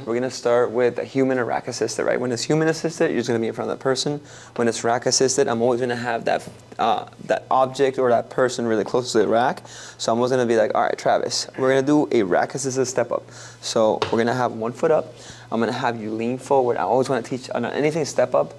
We're going to start with a human or rack assisted, right? When it's human assisted, you're just going to be in front of the person. When it's rack assisted, I'm always going to have that object or that person really close to the rack. So I'm always going to be like, all right, Travis, we're going to do a rack assisted step up. So we're going to have one foot up. I'm going to have you lean forward. I always want to teach on anything step up,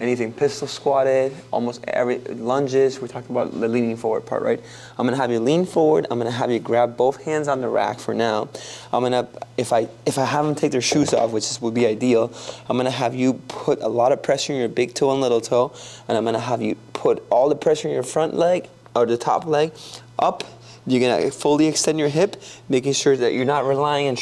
anything pistol squatted, almost every lunges. We're talking about the leaning forward part, right? I'm gonna have you lean forward. I'm gonna have you grab both hands on the rack for now. I'm gonna, if I have them take their shoes off, which would be ideal, I'm gonna have you put a lot of pressure in your big toe and little toe, and I'm gonna have you put all the pressure in your front leg or the top leg up. You're gonna fully extend your hip, making sure that you're not relying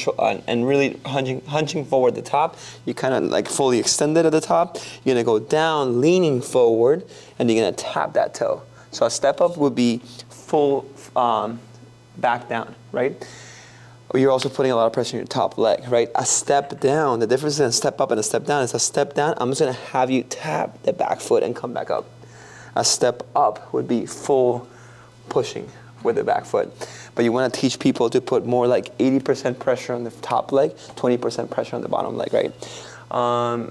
and really hunching forward the top. You kind of like fully extended at the top. You're gonna go down, leaning forward, and you're gonna tap that toe. So a step up would be full back down, right? You're also putting a lot of pressure on your top leg, right? A step down, the difference in a step up and a step down is a step down, I'm just gonna have you tap the back foot and come back up. A step up would be full pushing with the back foot. But you want to teach people to put more like 80% pressure on the top leg, 20% pressure on the bottom leg, right?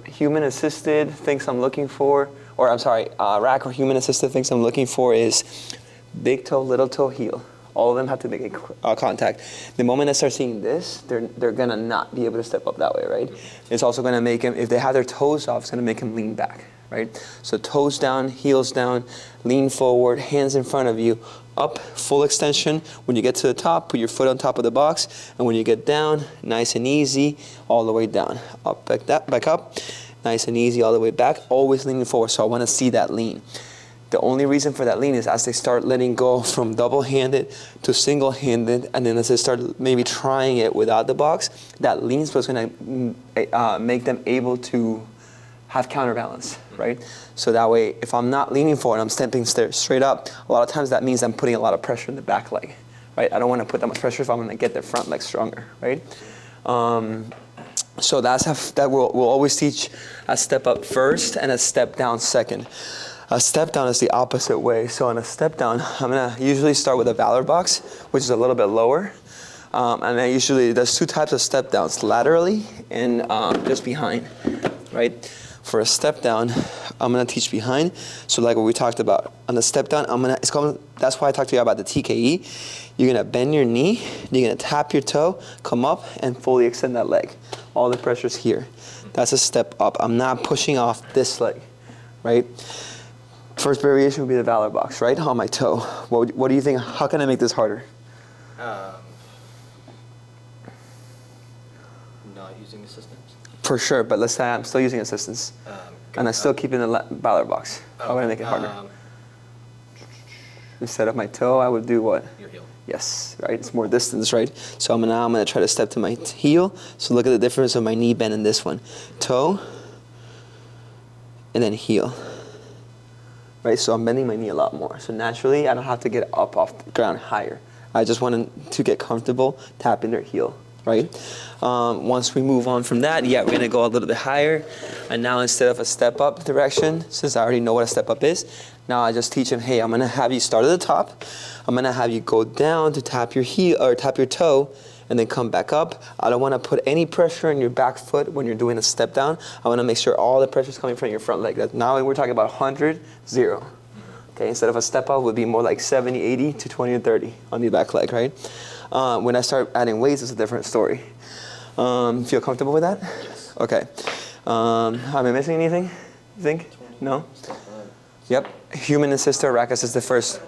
Human assisted things I'm looking for, or I'm sorry, rack or human assisted things I'm looking for is big toe, little toe, heel. All of them have to make a contact. The moment I start seeing this, they're gonna not be able to step up that way, right? It's also gonna make them, if they have their toes off, it's gonna make them lean back, right? So toes down, heels down, lean forward, hands in front of you, up, full extension. When you get to the top, put your foot on top of the box, and when you get down, nice and easy, all the way down. Up, back up, nice and easy, all the way back, always leaning forward, so I wanna see that lean. The only reason for that lean is as they start letting go from double-handed to single-handed, and then as they start maybe trying it without the box, that lean is what's gonna make them able to have counterbalance, right? So that way, if I'm not leaning forward, I'm stepping straight up, a lot of times that means I'm putting a lot of pressure in the back leg, right? I don't want to put that much pressure if I'm going to get the front leg stronger, right? So we'll always teach a step up first and a step down second. A step down is the opposite way. So on a step down, I'm going to usually start with a Valor box, which is a little bit lower. And then usually there's two types of step downs, laterally and just behind, right? For a step down, I'm gonna teach behind. So like what we talked about on the step down, that's why I talked to you about the TKE. You're gonna bend your knee, you're gonna tap your toe, come up and fully extend that leg. All the pressure's here. That's a step up. I'm not pushing off this leg, right? First variation would be the Valor box, right? On my toe. What do you think? How can I make this harder? Not using assistance. For sure, but let's say I'm still using assistance. And I'm still keeping the Valor box. How would I make it harder? Instead of my toe, I would do what? Your heel. Yes, right? It's more distance, right? So now I'm going to try to step to my heel. So look at the difference of my knee bend in this one. Toe, and then heel. Right? So I'm bending my knee a lot more. So naturally, I don't have to get up off the ground higher. I just want to get comfortable tapping their heel. Right? Once we move on from that, yeah, we're gonna go a little bit higher. And now instead of a step up direction, since I already know what a step up is, now I just teach them, hey, I'm gonna have you start at the top. I'm gonna have you go down to tap your heel or tap your toe and then come back up. I don't wanna put any pressure on your back foot when you're doing a step down. I wanna make sure all the pressure is coming from your front leg. Now we're talking about 100, 0. Okay, instead of a step up, would be more like 70, 80 to 20 or 30 on the back leg, right? When I start adding weights, it's a different story. Feel comfortable with that? Yes. Okay. Am I missing anything, you think? No? Yep. Human assisted, rack assisted first.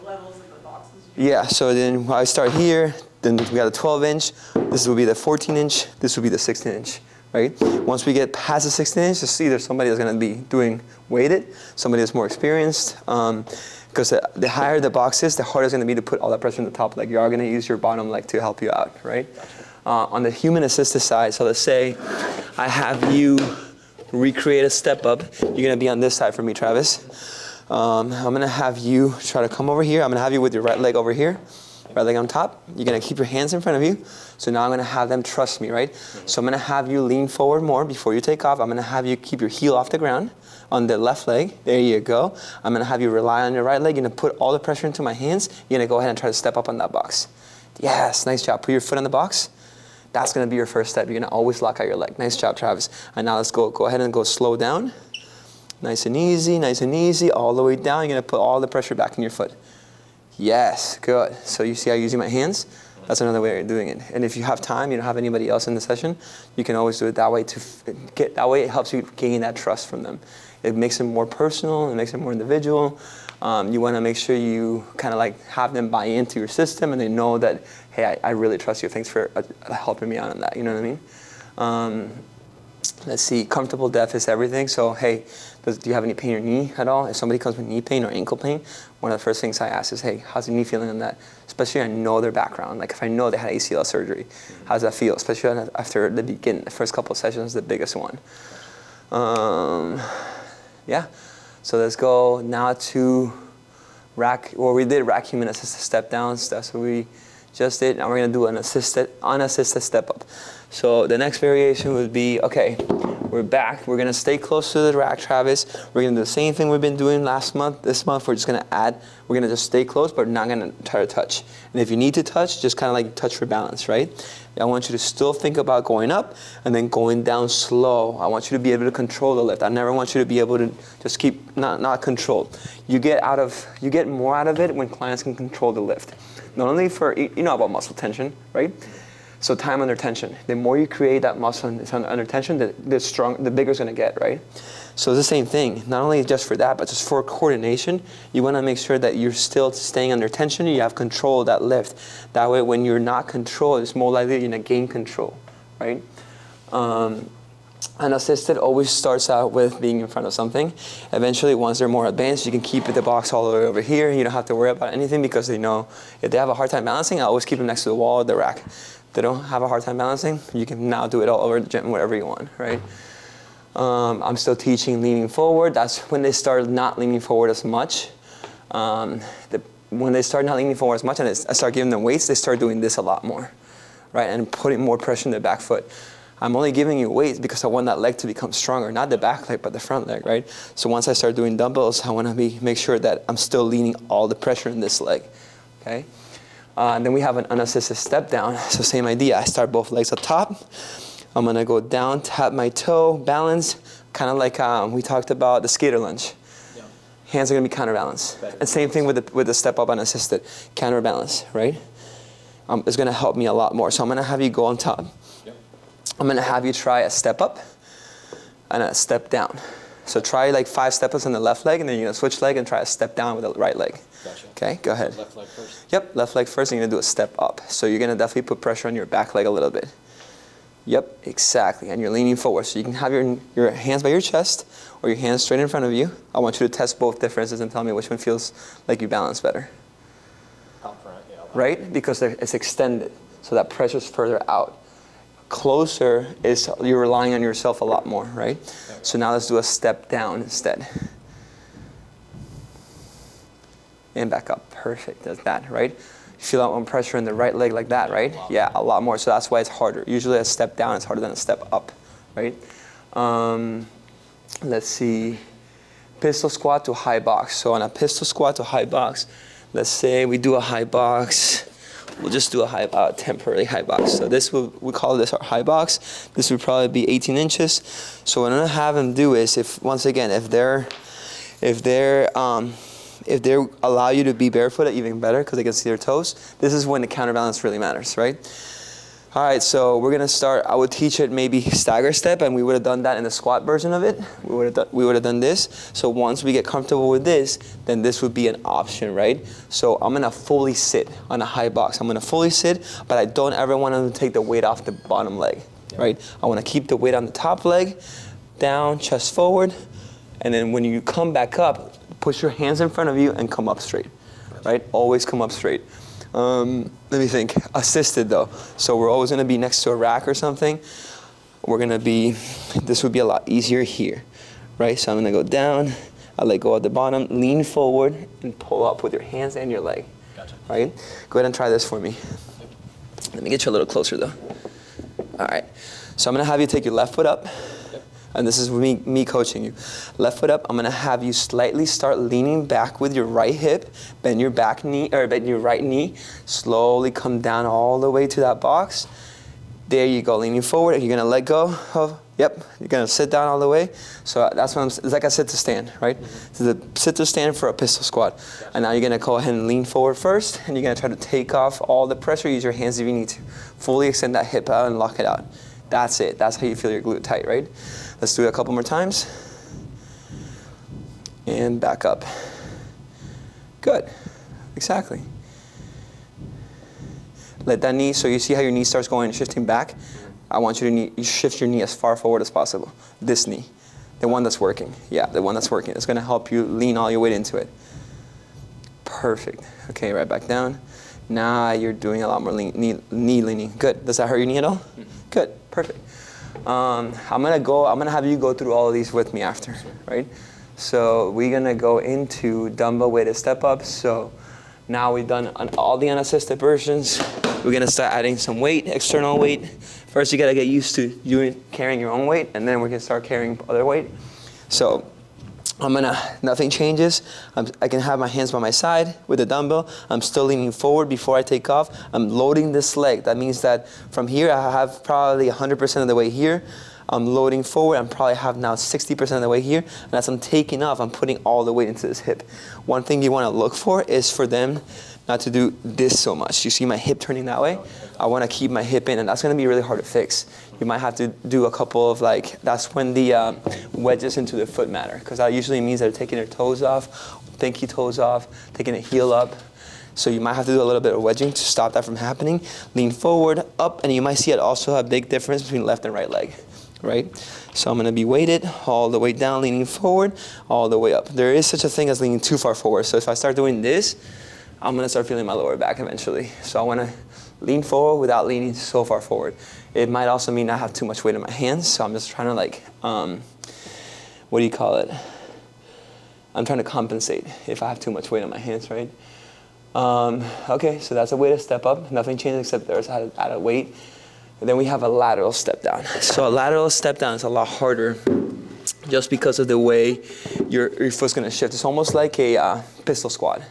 Yeah, so then I start here, then we got a 12-inch, this will be the 14-inch, this will be the 16-inch, right? Once we get past the 16-inch, it's either somebody that's gonna be doing weighted, somebody that's more experienced, because the higher the box is, the harder it's going to be to put all that pressure on the top leg. You are going to use your bottom leg to help you out, right? On the human assisted side, so let's say I have you recreate a step up. You're going to be on this side for me, Travis. I'm going to have you try to come over here. I'm going to have you with your right leg over here, right leg on top. You're going to keep your hands in front of you. So now I'm going to have them trust me, right? So I'm going to have you lean forward more before you take off. I'm going to have you keep your heel off the ground on the left leg. There you go. I'm going to have you rely on your right leg. You're going to put all the pressure into my hands. You're going to go ahead and try to step up on that box. Yes, nice job. Put your foot on the box. That's gonna be your first step. You're gonna always lock out your leg. Nice job, Travis. And now let's go ahead and go slow down. Nice and easy, all the way down. You're gonna put all the pressure back in your foot. Yes, good. So you see how I'm using my hands? That's another way of doing it. And if you have time, you don't have anybody else in the session, you can always do it that way that way it helps you gain that trust from them. It makes it more personal, it makes it more individual. You wanna make sure you kind of like have them buy into your system and they know that, hey, I really trust you. Thanks for helping me out on that, you know what I mean? Let's see, comfortable depth is everything. So, hey, do you have any pain in your knee at all? If somebody comes with knee pain or ankle pain, one of the first things I ask is, hey, how's your knee feeling on that? Especially I know their background. Like if I know they had ACL surgery, how does that feel? Especially after the first couple of sessions, the biggest one. Yeah, so let's go now to rack, well, we did rack human assisted step downs. That's what we just did. Now we're gonna do an unassisted step up. So the next variation would be, okay, we're back. We're gonna stay close to the rack, Travis. We're gonna do the same thing we've been doing last month. This month, we're just gonna we're gonna just stay close, but not gonna try to touch. And if you need to touch, just kind of like touch for balance, right? I want you to still think about going up and then going down slow. I want you to be able to control the lift. I never want you to be able to just keep not controlled. You get more out of it when clients can control the lift. Not only for, you know about muscle tension, right? So time under tension. The more you create that muscle under tension, the bigger it's gonna get, right? So it's the same thing. Not only just for that, but just for coordination, you wanna make sure that you're still staying under tension, you have control of that lift. That way when you're not controlled, it's more likely you're gonna gain control, right? Unassisted always starts out with being in front of something. Eventually, once they're more advanced, you can keep the box all the way over here. You don't have to worry about anything because they know if they have a hard time balancing, I always keep them next to the wall or the rack. If they don't have a hard time balancing, you can now do it all over the gym, whatever you want, right? I'm still teaching leaning forward. That's when they start not leaning forward as much. When they start not leaning forward as much and I start giving them weights, they start doing this a lot more, right? And putting more pressure in their back foot. I'm only giving you weights because I want that leg to become stronger, not the back leg, but the front leg, right? So once I start doing dumbbells, I want to make sure that I'm still leaning all the pressure in this leg, okay? And then we have an unassisted step down. So same idea, I start both legs up top. I'm gonna go down, tap my toe, balance, kind of like we talked about the skater lunge. Yeah. Hands are gonna be counterbalance. And same thing with the step up unassisted, counterbalance, right? It's gonna help me a lot more. So I'm gonna have you go on top. I'm gonna have you try a step up and a step down. So try like 5 step ups on the left leg and then you're gonna switch leg and try a step down with the right leg. Gotcha. Okay, go ahead. Left leg first. Yep, left leg first and you're gonna do a step up. So you're gonna definitely put pressure on your back leg a little bit. Yep, exactly, and you're leaning forward. So you can have your hands by your chest or your hands straight in front of you. I want you to test both differences and tell me which one feels like you balance better. Out front, yeah. Right, because it's extended, so that pressure's further out. Closer is you're relying on yourself a lot more, right? Okay. So now let's do a step down instead. And back up, perfect, that's that, right? You feel a lot more pressure in the right leg like that, right? Yeah, a lot more, so that's why it's harder. Usually a step down is harder than a step up, right? Let's see, pistol squat to high box. So on a pistol squat to high box, let's say we do a high box. We'll just do a temporary high box. So this we call this our high box. This would probably be 18 inches. So what I'm gonna have them do is, if they allow you to be barefooted, even better, because they can see their toes. This is when the counterbalance really matters, right? All right, so we're gonna start. I would teach it maybe stagger step, and we would have done that in the squat version of it. We would have done this. So once we get comfortable with this, then this would be an option, right? So I'm gonna fully sit on a high box. I'm gonna fully sit, but I don't ever want to take the weight off the bottom leg, right? I want to keep the weight on the top leg, down, chest forward, and then when you come back up, push your hands in front of you and come up straight, right? Always come up straight. Let me think, assisted though. So we're always gonna be next to a rack or something. This would be a lot easier here, right? So I'm gonna go down, I let go at the bottom, lean forward and pull up with your hands and your leg, gotcha. Right? Go ahead and try this for me. Let me get you a little closer though. All right, so I'm gonna have you take your left foot up. And this is me coaching you. Left foot up, I'm gonna have you slightly start leaning back with your right hip, bend your back knee, or bend your right knee, slowly come down all the way to that box. There you go, leaning forward. You're gonna let go of, yep, you're gonna sit down all the way. So that's what it's like a sit to stand, right? It's a sit to stand for a pistol squat. And now you're gonna go ahead and lean forward first, and you're gonna try to take off all the pressure, use your hands if you need to. Fully extend that hip out and lock it out. That's it, that's how you feel your glute tight, right? Let's do it a couple more times. And back up. Good, exactly. Let that knee, so you see how your knee starts going and shifting back? I want you to shift your knee as far forward as possible. This knee, the one that's working. Yeah, the one that's working. It's gonna help you lean all your weight into it. Perfect. Okay, right back down. Now you're doing a lot more knee leaning. Good, does that hurt your knee at all? Good, perfect. I'm gonna have you go through all of these with me after, right? So we're gonna go into dumbbell weighted step up. So now we've done all the unassisted versions. We're gonna start adding some weight, external weight. First you gotta get used to carrying your own weight, and then we can start carrying other weight. So nothing changes. I can have my hands by my side with the dumbbell. I'm still leaning forward before I take off. I'm loading this leg. That means that from here I have probably 100% of the way here. I'm loading forward. I'm probably have now 60% of the way here. And as I'm taking off, I'm putting all the weight into this hip. One thing you want to look for is for them not to do this so much. You see my hip turning that way? I want to keep my hip in, and that's going to be really hard to fix. You might have to do a couple of that's when the wedges into the foot matter, because that usually means they're taking their toes off, pinky toes off, taking a heel up. So you might have to do a little bit of wedging to stop that from happening. Lean forward, up, and you might see it also a big difference between left and right leg. Right? So I'm gonna be weighted all the way down, leaning forward, all the way up. There is such a thing as leaning too far forward. So if I start doing this, I'm gonna start feeling my lower back eventually. So I wanna lean forward without leaning so far forward. It might also mean I have too much weight in my hands. So I'm just trying to what do you call it? I'm trying to compensate if I have too much weight in my hands, right? Okay, so that's a way to step up. Nothing changes except there's added weight. And then we have a lateral step down. So a lateral step down is a lot harder just because of the way your foot's gonna shift. It's almost like a pistol squat,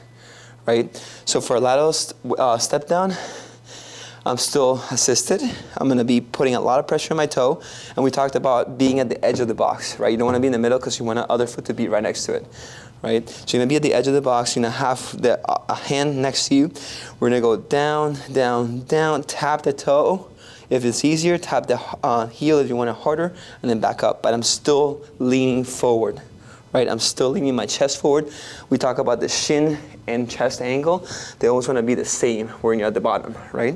right? So for a lateral step down, I'm still assisted. I'm gonna be putting a lot of pressure on my toe. And we talked about being at the edge of the box, right? You don't wanna be in the middle because you want the other foot to be right next to it, right? So you're gonna be at the edge of the box. You're gonna have a hand next to you. We're gonna go down, down, down, tap the toe. If it's easier, tap the heel if you want it harder, and then back up. But I'm still leaning forward, right? I'm still leaning my chest forward. We talk about the shin and chest angle. They always want to be the same when you're at the bottom, right?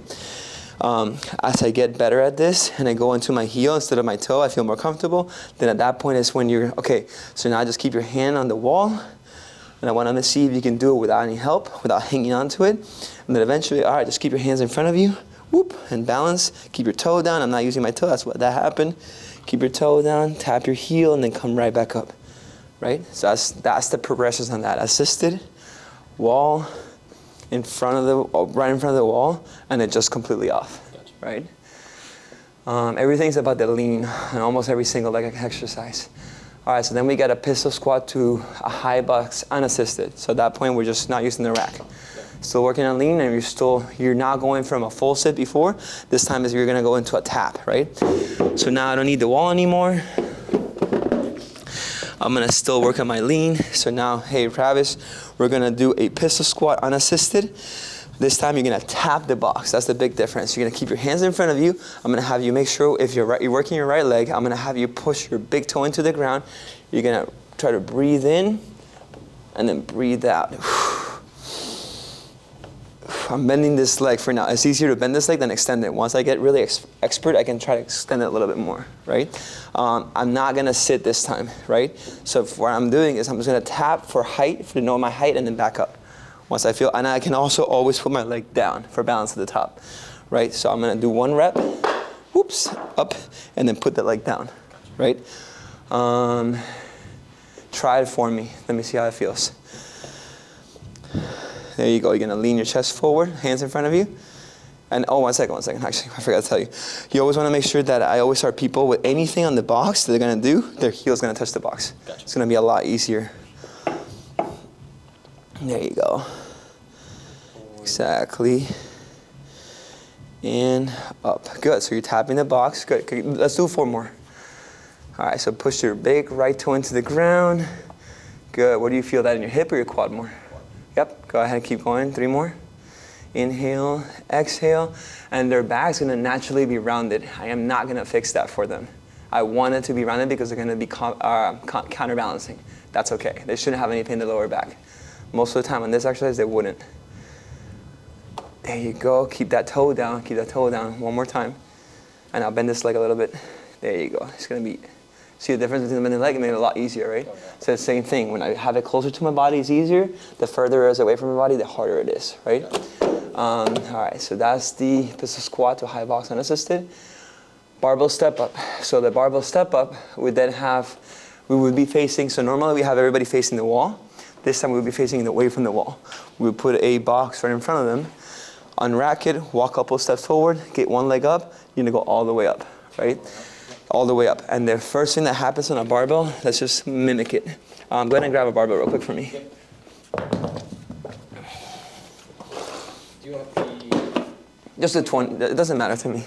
As I get better at this and I go into my heel instead of my toe, I feel more comfortable. Then at that point is when you're, okay, so now just keep your hand on the wall. And I want to see if you can do it without any help, without hanging onto it. And then eventually, all right, just keep your hands in front of you. Whoop, and balance. Keep your toe down. I'm not using my toe. That's what that happened. Keep your toe down, tap your heel, and then come right back up. Right? So that's the progressions on that. Assisted, wall, right in front of the wall, and then just completely off. Gotcha. Right? Everything's about the lean on almost every single leg exercise. All right, so then we got a pistol squat to a high box unassisted. So at that point, we're just not using the rack. Still working on lean, and you're now going from a full sit before. This time is you're gonna go into a tap, right? So now I don't need the wall anymore. I'm gonna still work on my lean. So now, hey Travis, we're gonna do a pistol squat unassisted. This time you're gonna tap the box. That's the big difference. You're gonna keep your hands in front of you. I'm gonna have you make sure if you're working your right leg, I'm gonna have you push your big toe into the ground. You're gonna try to breathe in and then breathe out. I'm bending this leg for now. It's easier to bend this leg than extend it. Once I get really expert, I can try to extend it a little bit more, right? I'm not gonna sit this time, right? So what I'm doing is I'm just gonna tap for height, to know my height, and then back up. Once I feel, and I can also always put my leg down for balance at the top, right? So I'm gonna do one rep, whoops, up, and then put the leg down, right? Try it for me. Let me see how it feels. There you go. You're gonna lean your chest forward, hands in front of you. And oh, one second. Actually, I forgot to tell you. You always wanna make sure that I always start people with anything on the box that they're gonna do, their heel's gonna touch the box. Gotcha. It's gonna be a lot easier. There you go. Exactly. and up. Good, so you're tapping the box. Good, let's do 4 more. All right, so push your big right toe into the ground. Good, where do you feel that in your hip or your quad more? Yep, go ahead, keep going, 3 more. Inhale, exhale, and their back's gonna naturally be rounded. I am not gonna fix that for them. I want it to be rounded because they're gonna be counterbalancing. That's okay, they shouldn't have any pain in the lower back. Most of the time on this exercise, they wouldn't. There you go, keep that toe down, 1 more time. And I'll bend this leg a little bit. There you go, it's gonna be, see the difference between the bending leg? It made it a lot easier, right? Okay. So the same thing, when I have it closer to my body, it's easier. The further it is away from my body, the harder it is, right? Okay. All right, so that's the pistol squat to high box unassisted. Barbell step up. So the barbell step up, we would be facing, so normally we have everybody facing the wall. This time we would be facing away from the wall. We would put a box right in front of them, unrack it, walk a couple steps forward, get 1 leg up, you're gonna go all the way up, right? All the way up. And the first thing that happens on a barbell, let's just mimic it. Go ahead and grab a barbell real quick for me. Do you want the... Just a 20, it doesn't matter to me.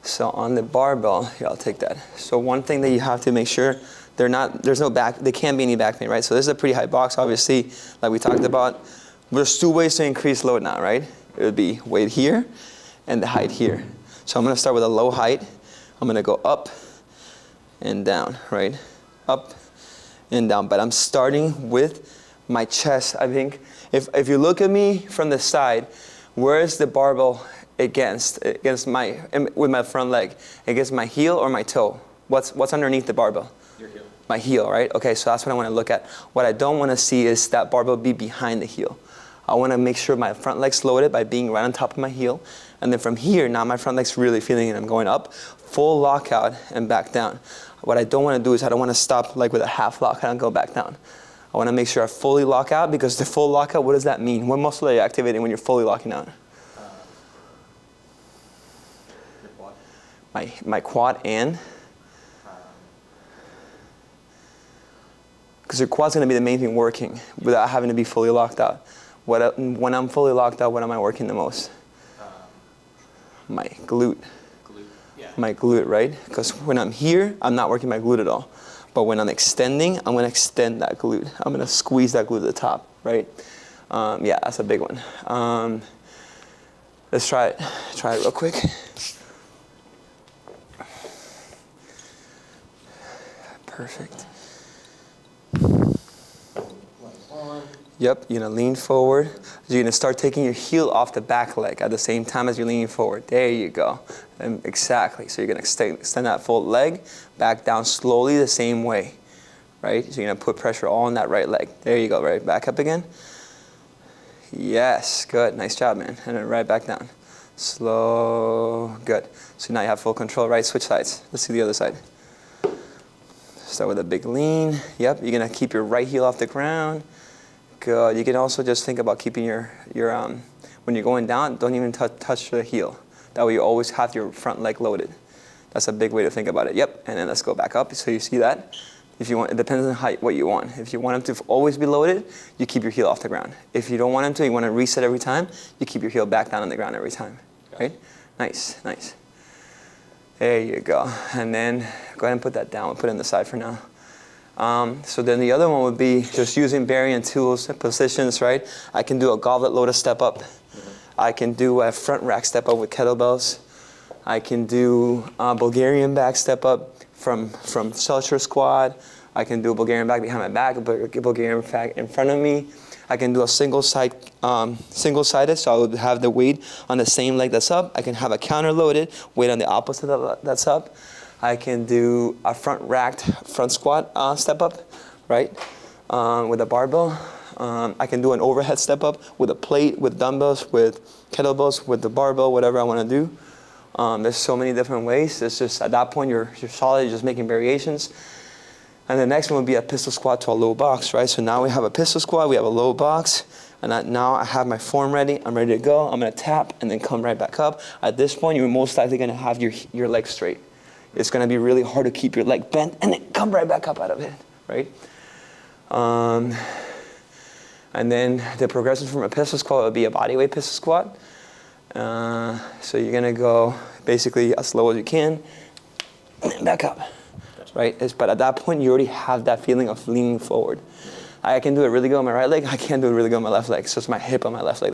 So on the barbell, here, I'll take that. So one thing that you have to make sure, there's no back, there can't be any back pain, right? So this is a pretty high box, obviously, like we talked about. There's 2 ways to increase load now, right? It would be weight here and the height here. So I'm gonna start with a low height. I'm gonna go up and down, right? Up and down, but I'm starting with my chest. I think if you look at me from the side, where is the barbell against with my front leg? Against my heel or my toe? What's underneath the barbell? Your heel. My heel, right? Okay, so that's what I want to look at. What I don't want to see is that barbell be behind the heel. I want to make sure my front leg's loaded by being right on top of my heel. And then from here, now my front leg's really feeling it. I'm going up, full lockout, and back down. What I don't want to do is I don't want to stop like with a half lockout and go back down. I want to make sure I fully lock out, because the full lockout, what does that mean? What muscle are you activating when you're fully locking out? Your quad. My quad and? Because your quad's going to be the main thing working without having to be fully locked out. When I'm fully locked out, what am I working the most? My glute. Yeah. My glute, right? Because when I'm here, I'm not working my glute at all. But when I'm extending, I'm going to extend that glute. I'm going to squeeze that glute to the top, right? Yeah, that's a big one. Let's try it. Try it real quick. Perfect. Yep, you're gonna lean forward. You're gonna start taking your heel off the back leg at the same time as you're leaning forward. There you go. And exactly. So you're gonna extend that full leg back down slowly the same way, right? So you're gonna put pressure all on that right leg. There you go, right? Back up again. Yes, good. Nice job, man. And then right back down. Slow, good. So now you have full control, right? Switch sides. Let's see the other side. Start with a big lean. Yep, you're gonna keep your right heel off the ground. Good. You can also just think about keeping your when you're going down, don't even touch the heel. That way you always have your front leg loaded. That's a big way to think about it. Yep. And then let's go back up. So you see that? If you want, it depends on height, what you want. If you want them to always be loaded, you keep your heel off the ground. If you don't want them to, you want to reset every time, you keep your heel back down on the ground every time. Right? Nice, nice. There you go. And then go ahead and put that down. We'll put it on the side for now. So then the other one would be just using varying tools and positions, right? I can do a goblet loader step up. I can do a front rack step up with kettlebells. I can do a Bulgarian bag step up from shelter squat. I can do a Bulgarian bag behind my back, a Bulgarian bag in front of me. I can do a single-sided, so I would have the weight on the same leg that's up. I can have a counter loaded, weight on the opposite that's up. I can do a front racked front squat step up, right, with a barbell. I can do an overhead step up with a plate, with dumbbells, with kettlebells, with the barbell, whatever I want to do. There's so many different ways. It's just at that point you're solid, you're just making variations. And the next one would be a pistol squat to a low box, right? So now we have a pistol squat, we have a low box, and now I have my form ready. I'm ready to go. I'm going to tap and then come right back up. At this point, you're most likely going to have your legs straight. It's going to be really hard to keep your leg bent and then come right back up out of it, right? And then the progression from a pistol squat would be a bodyweight pistol squat. So you're gonna go basically as slow as you can, and back up, right? But at that point, you already have that feeling of leaning forward. I can do it really good on my right leg. I can't do it really good on my left leg. So it's my hip on my left leg.